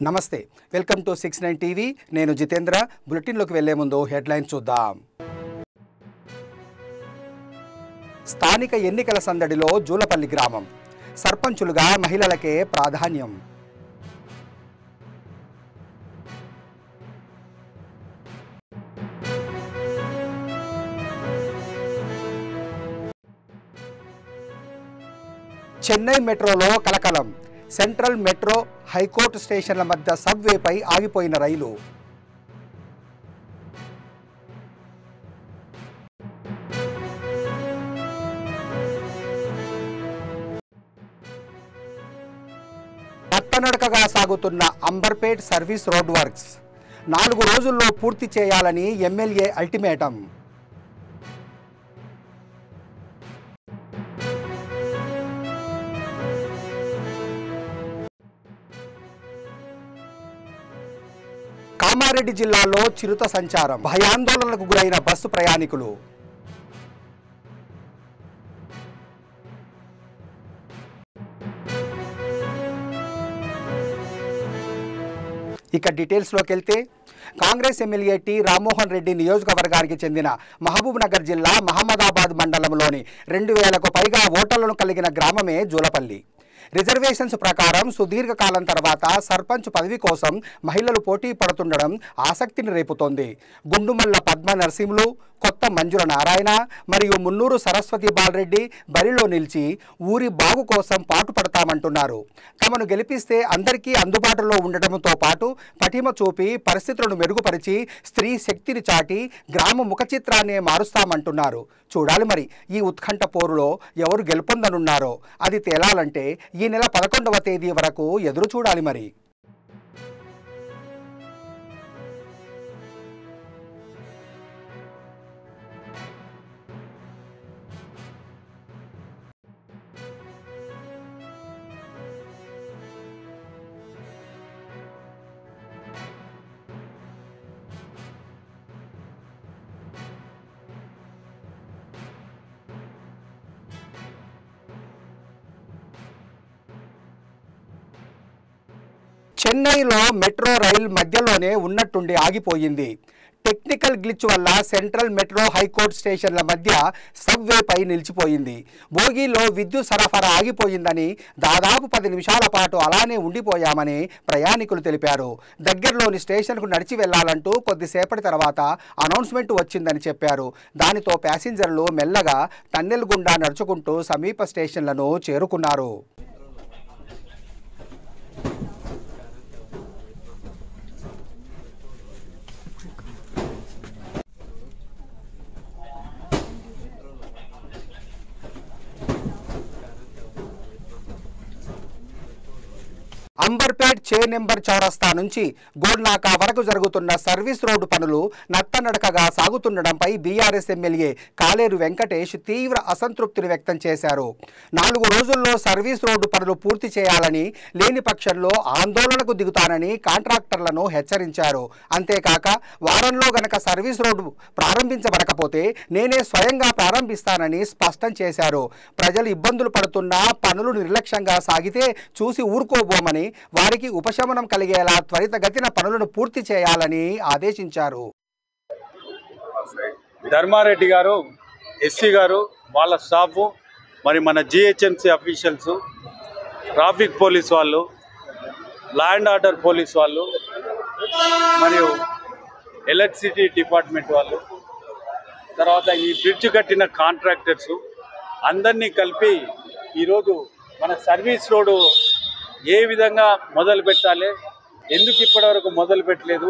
నమస్తే, welcome to 69 TV. నేను జితేంద్ర. బులెటిన్లోకి వెళ్లే ముందు హెడ్లైన్స్ చూద్దాం. స్థానిక ఎన్నికల సందడిలో జూలపల్లి గ్రామం. సర్పంచులుగా మహిళలకే ప్రాధాన్యం. చెన్నై మెట్రోలో కలకలం. సెంట్రల్ మెట్రో హైకోర్టు స్టేషన్ల మధ్య సబ్వేపై ఆగిపోయిన రైలు. నత్తనడకగా సాగుతున్న అంబర్పేట్ సర్వీస్ రోడ్ వర్క్స్ 4 రోజుల్లో పూర్తి చేయాలని ఎమ్మెల్యే అల్టిమేటం. కామారెడ్డి జిల్లాలో చిరుత సంచారం. భయాందోళనకు గురైన బస్సు ప్రయాణికులు. ఇక డీటెయిల్స్లోకి వెళ్తే, కాంగ్రెస్ ఎమ్మెల్యే టి రామ్మోహన్ రెడ్డి నియోజకవర్గానికి చెందిన మహబూబ్ నగర్ జిల్లా మహమ్మదాబాద్ మండలంలోని 2000కు పైగా ఓటర్లను కలిగిన గ్రామమే జూలపల్లి. రిజర్వేషన్స్ ప్రకారం సుదీర్ఘకాలం తర్వాత సర్పంచ్ పదవి కోసం మహిళలు పోటీ పడుతుండడం ఆసక్తిని రేపుతోంది. గుండుమల్ల పద్మ నరసింహులు, కొత్త మంజుల నారాయణ మరియు మున్నూరు సరస్వతి బాలరెడ్డి బరిలో నిలిచి ఊరి బాగు కోసం పాటుపడతామంటున్నారు. తమను గెలిపిస్తే అందరికీ అందుబాటులో ఉండటంతో పాటు పటిమ చూపి పరిస్థితులను మెరుగుపరిచి స్త్రీ శక్తిని చాటి గ్రామ ముఖ చిత్రాన్నే మారుస్తామంటున్నారు. చూడాలి మరి ఈ ఉత్కంఠ పోరులో ఎవరు గెలుపొందనున్నారో. అది తేలాలంటే ఈ నెల 11వ తేదీ వరకు ఎదురు చూడాలి మరి. చెన్నైలో మెట్రో రైల్ మధ్యలోనే ఉన్నట్టుండి ఆగిపోయింది. టెక్నికల్ గ్లిచ్ వల్ల సెంట్రల్ మెట్రో హైకోర్టు స్టేషన్ల మధ్య సబ్వేపై నిలిచిపోయింది. బోగీలో విద్యుత్ సరఫరా ఆగిపోయిందని దాదాపు 10 నిమిషాల పాటు అలానే ఉండిపోయామని ప్రయాణికులు తెలిపారు. దగ్గరలోని స్టేషన్కు నడిచి వెళ్లాలంటూ కొద్దిసేపటి తర్వాత అనౌన్స్మెంట్ వచ్చిందని చెప్పారు. దానితో ప్యాసింజర్లు మెల్లగా టన్నెల్ గుండా నడుచుకుంటూ సమీప స్టేషన్లను చేరుకున్నారు. అంబర్పేట్ చే నెంబర్ చౌరస్తా నుంచి గోల్నాకా వరకు జరుగుతున్న సర్వీస్ రోడ్డు పనులు నత్తనడకగా సాగుతుండడంపై బీఆర్ఎస్ ఎమ్మెల్యే కాలేరు వెంకటేష్ తీవ్ర అసంతృప్తిని వ్యక్తం చేశారు. 4 రోజుల్లో సర్వీస్ రోడ్డు పనులు పూర్తి చేయాలని, లేని పక్షంలో ఆందోళనకు దిగుతానని కాంట్రాక్టర్లను హెచ్చరించారు. అంతేకాక వారంలో గనక సర్వీస్ రోడ్డు ప్రారంభించబడకపోతే నేనే స్వయంగా ప్రారంభిస్తానని స్పష్టం చేశారు. ప్రజలు ఇబ్బందులు పడుతున్నా పనులు నిర్లక్ష్యంగా సాగితే చూసి ఊరుకోబోమని, వారికి ఉపశమనం కలిగేలా త్వరితగతిన పనులను పూర్తి చేయాలని ఆదేశించారు. ధర్మారెడ్డి గారు, ఎస్సీ గారు, వాళ్ళ స్టాఫ్, మరి మన జిహెచ్ఎంసీ అఫీషియల్స్, ట్రాఫిక్ పోలీస్ వాళ్ళు, ల్యాండ్ ఆర్డర్ పోలీస్ వాళ్ళు, మరియు ఎలక్ట్రిసిటీ డిపార్ట్మెంట్ వాళ్ళు, తర్వాత ఈ బ్రిడ్జ్ కట్టిన కాంట్రాక్టర్స్ అందరినీ కలిపి ఈరోజు మన సర్వీస్ రోడ్డు ఏ విధంగా మొదలు పెట్టాలి, ఎందుకు ఇప్పటివరకు మొదలు పెట్టలేదు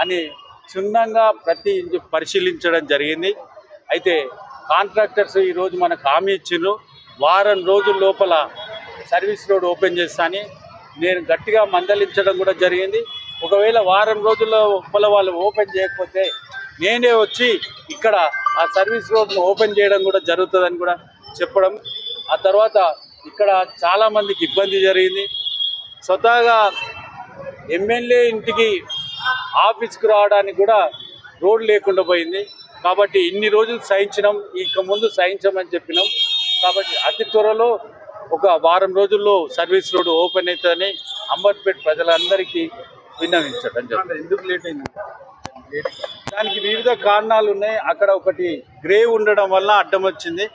అని క్షుణ్ణంగా ప్రతి పరిశీలించడం జరిగింది. అయితే కాంట్రాక్టర్స్ ఈరోజు మనకు హామీ ఇచ్చిండ్రు, వారం రోజుల లోపల సర్వీస్ రోడ్ ఓపెన్ చేస్తానని. నేను గట్టిగా మందలించడం కూడా జరిగింది. ఒకవేళ వారం రోజుల లోపల వాళ్ళు ఓపెన్ చేయకపోతే నేనే వచ్చి ఇక్కడ ఆ సర్వీస్ రోడ్ను ఓపెన్ చేయడం కూడా జరుగుతుందని కూడా చెప్పడం. ఆ తర్వాత ఇక్కడ చాలామందికి ఇబ్బంది జరిగింది. స్వతహాగా ఎమ్మెల్యే ఇంటికి ఆఫీస్కి రావడానికి కూడా రోడ్ లేకుండా పోయింది. కాబట్టి ఇన్ని రోజులు సహించినాం, ఇక ముందు సహించమని చెప్పినాం. కాబట్టి అతి త్వరలో ఒక వారం రోజుల్లో సర్వీస్ రోడ్ ఓపెన్ అవుతుందని అంబర్పేట ప్రజలందరికీ విన్నవించడం జరిగింది. ఎందుకు లేట్ అయింది? దానికి వివిధ కారణాలు ఉన్నాయి. అక్కడ ఒకటి గ్రేవ్ ఉండడం వల్ల అడ్డం వచ్చింది.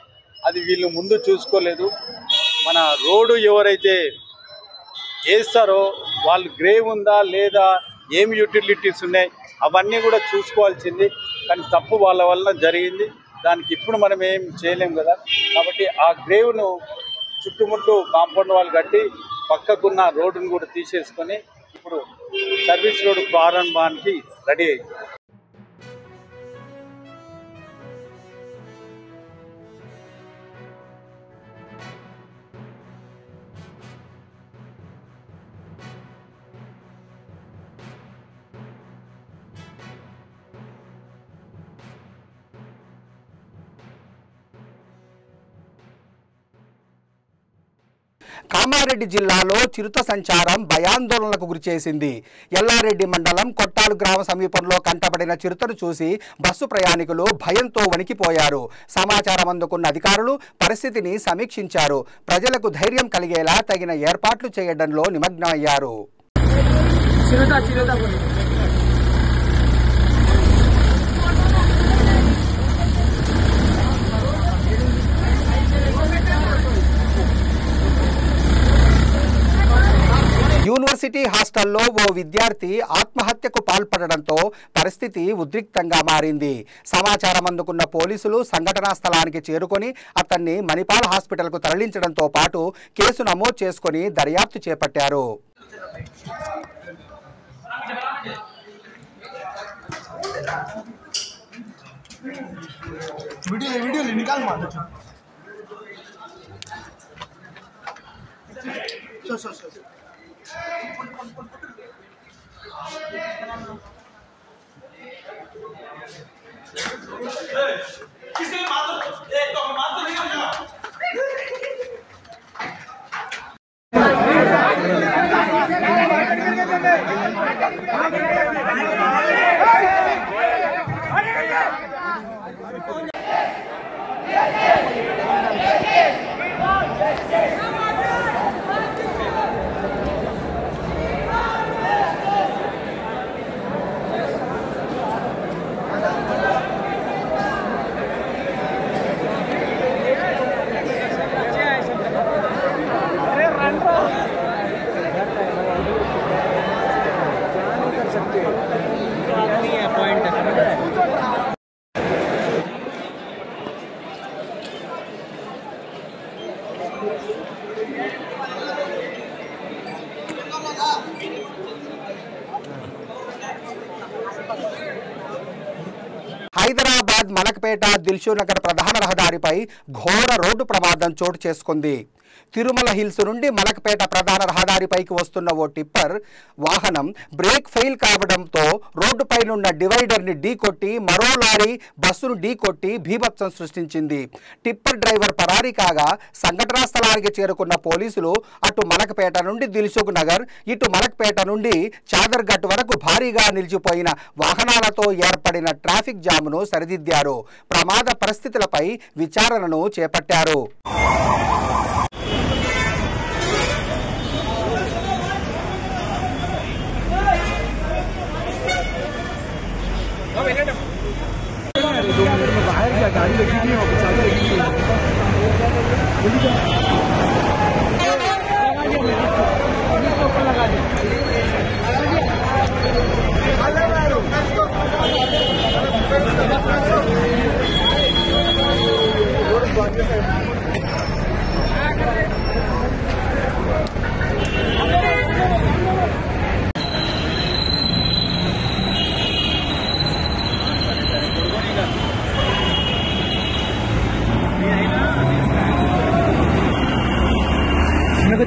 అది వీళ్ళు ముందు చూసుకోలేదు. మన రోడ్డు ఎవరైతే వేస్తారో వాళ్ళు గ్రేవ్ ఉందా లేదా, ఏం యూటిలిటీస్ ఉన్నాయి అవన్నీ కూడా చూసుకోవాల్సింది. కానీ తప్పు వాళ్ళ వల్ల జరిగింది. దానికి ఇప్పుడు మనం ఏం చేయలేం కదా. కాబట్టి ఆ గ్రేవ్ను చుట్టుముట్టు కాంపౌండ్ వాళ్ళు కట్టి పక్కకున్న రోడ్డును కూడా తీసేసుకొని ఇప్పుడు సర్వీస్ రోడ్డు ప్రారంభానికి రెడీ అయింది. కామారెడ్డి జిల్లాలో చిరుత సంచారం భయాందోళనకు గురిచేసింది. ఎల్లారెడ్డి మండలం కొట్టాలు గ్రామ సమీపంలో కంటపడిన చిరుతను చూసి బస్సు ప్రయాణికులు భయంతో వణికిపోయారు. సమాచారం అందుకున్న అధికారులు పరిస్థితిని సమీక్షించారు. ప్రజలకు ధైర్యం కలిగేలా తగిన ఏర్పాట్లు చేయడంలో నిమగ్నమయ్యారు. యూనివర్సిటీ హాస్టల్లో ఓ విద్యార్థి ఆత్మహత్యకు పాల్పడడంతో పరిస్థితి ఉద్రిక్తంగా మారింది. సమాచారం అందుకున్న పోలీసులు సంఘటనా స్థలానికి చేరుకొని అతన్ని మణిపాల్ హాస్పిటల్కు తరలించడంతో పాటు కేసు నమోదు చేసుకుని దర్యాప్తు చేపట్టారు. హైదరాబాద్ మలక్పేట దిల్షునగర్ ప్రధాన రహదారిపై ఘోర రోడ్డు ప్రమాదం చోటు చేసుకుంది. తిరుమల హిల్స్ నుండి మలక్పేట ప్రధాన రహదారిపైకి వస్తున్న ఓ టిప్పర్ వాహనం బ్రేక్ ఫెయిల్ కావడంతో రోడ్డుపైనున్న డివైడర్ని ఢీకొట్టి మరో లారీ బస్సును ఢీకొట్టి బీభత్సం సృష్టించింది. టిప్పర్ డ్రైవర్ పరారీ కాగా సంఘటనా స్థలానికి చేరుకున్న పోలీసులు అటు మలక్పేట నుండి దిల్సుఖ్ నగర్, ఇటు మలక్పేట నుండి చాదర్ఘట్ వరకు భారీగా నిలిచిపోయిన వాహనాలతో ఏర్పడిన ట్రాఫిక్ జామ్ను సరిదిద్దారు. ప్రమాద పరిస్థితులపై విచారణను చేపట్టారు. गाड़ी लगी थी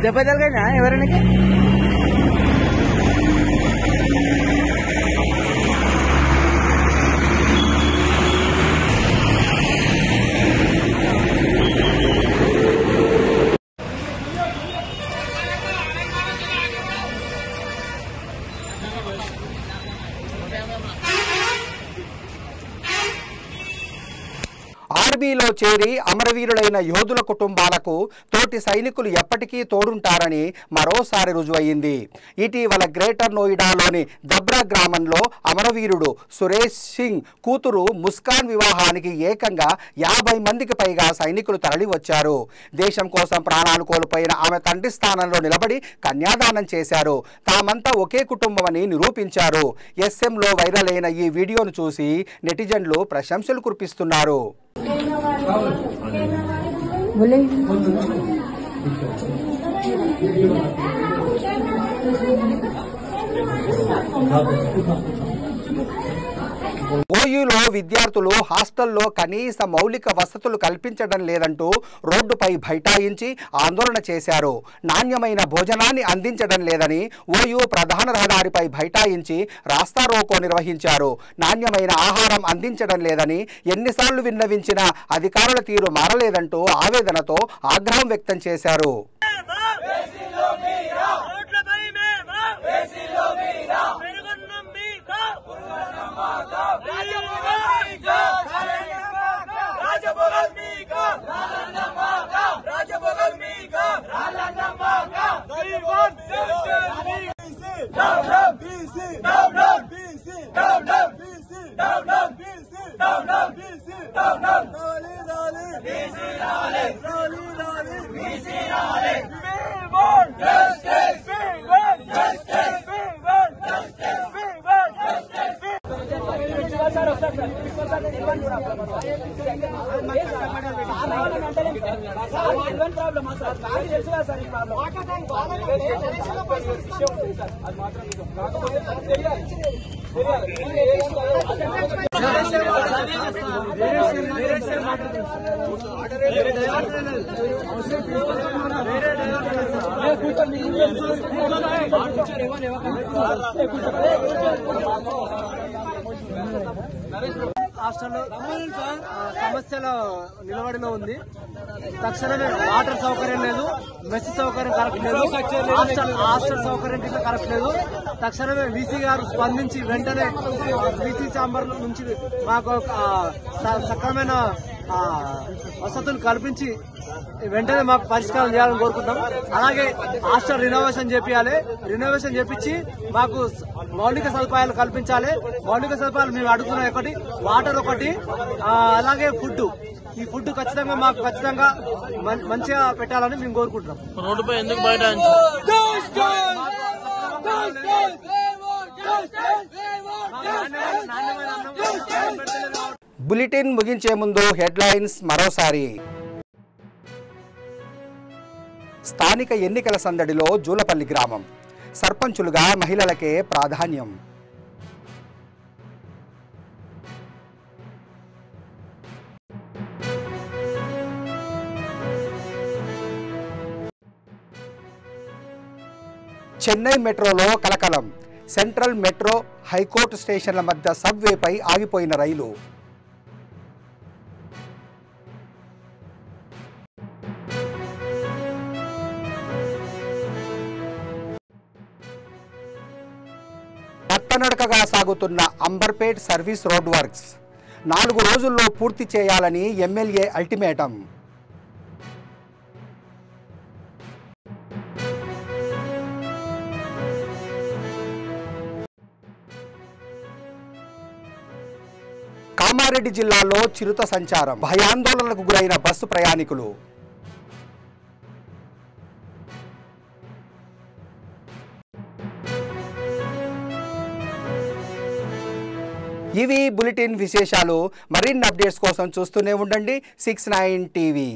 దెబ్బ తగలినా ఎవరైనా ఆర్మీలో చేరి అమరవీరులైన యోధుల కుటుంబాలకు తోటి సైనికులు ఎప్పటికీ తోడుంటారని మరోసారి రుజువయ్యింది. ఇటీవల గ్రేటర్ నోయిడాలోని దబ్రా గ్రామంలో అమరవీరుడు సురేష్ సింగ్ కూతురు ముస్కాన్ వివాహానికి ఏకంగా 50 మందికి పైగా సైనికులు తరలివచ్చారు. దేశం కోసం ప్రాణాలు కోల్పోయిన ఆమె తండ్రి స్థానంలో నిలబడి కన్యాదానం చేశారు. తామంతా ఒకే కుటుంబమని నిరూపించారు. ఎస్ఎంలో వైరల్ అయిన ఈ వీడియోను చూసి నెటిజన్లు ప్రశంసలు కురిపిస్తున్నారు. ఓయూలో విద్యార్థులు హాస్టల్లో కనీస మౌలిక వసతులు కల్పించడం లేదంటూ రోడ్డుపై బైఠాయించి ఆందోళన చేశారు. నాణ్యమైన భోజనాన్ని అందించడం లేదని ఓయూ ప్రధాన రహదారిపై బైఠాయించి రాస్తారోకో నిర్వహించారు. నాణ్యమైన ఆహారం అందించడం లేదని ఎన్నిసార్లు విన్నవించినా అధికారుల తీరు మారలేదంటూ ఆవేదనతో ఆగ్రహం వ్యక్తం చేశారు. హాస్టల్లో సమస్యల నిలబడిలో ఉంది. తక్షణమే వాటర్ సౌకర్యం లేదు, మెస్ సౌకర్యం కరెక్ట్ లేదు, హాస్టల్ సౌకర్యం కరెక్ట్ లేదు. తక్షణమే వీసీ గారు స్పందించి వెంటనే వీసీ ఛాంబర్ నుంచి మాకు సక్రమైన వసతులు కల్పించి వెంటనే మాకు పరిష్కారం చేయాలని కోరుకుంటాం. అలాగే హాస్టల్ రినోవేషన్ చేపించాలి. రినోవేషన్ చేపించి మాకు మౌలిక సదుపాయాలు కల్పించాలి. మౌలిక సదుపాయాలు మేము అడుగుతున్నాం. ఒకటి వాటర్, ఒకటి అలాగే ఫుడ్. ఈ ఫుడ్ ఖచ్చితంగా మాకు ఖచ్చితంగా మంచిగా పెట్టాలని మేము కోరుకుంటున్నాం. రోడ్డుపై ఎందుకు బయట బులెటిన్ ముగించే ముందు హెడ్లైన్స్ మరోసారి. స్థానిక ఎన్నికల సందడిలో జూలపల్లి గ్రామం. సర్పంచులుగా మహిళలకే ప్రాధాన్యం. చెన్నై మెట్రోలో కలకలం. సెంట్రల్ మెట్రో హైకోర్టు స్టేషన్ల మధ్య సబ్వేపై ఆగిపోయిన రైలు. నడకగా సాగుతున్న అంబర్పేట్ సర్వీస్ రోడ్ వర్క్స్ 4 రోజుల్లో పూర్తి చేయాలని ఎమ్మెల్యే అల్టిమేటం. కామారెడ్డి జిల్లాలో చిరుత సంచారం. భయాందోళనకు గురైన బస్సు ప్రయాణికులు. ఇవి బులెటిన్ విశేషాలు. మరిన్ని అప్డేట్స్ కోసం చూస్తూనే ఉండండి 69 టీవీ.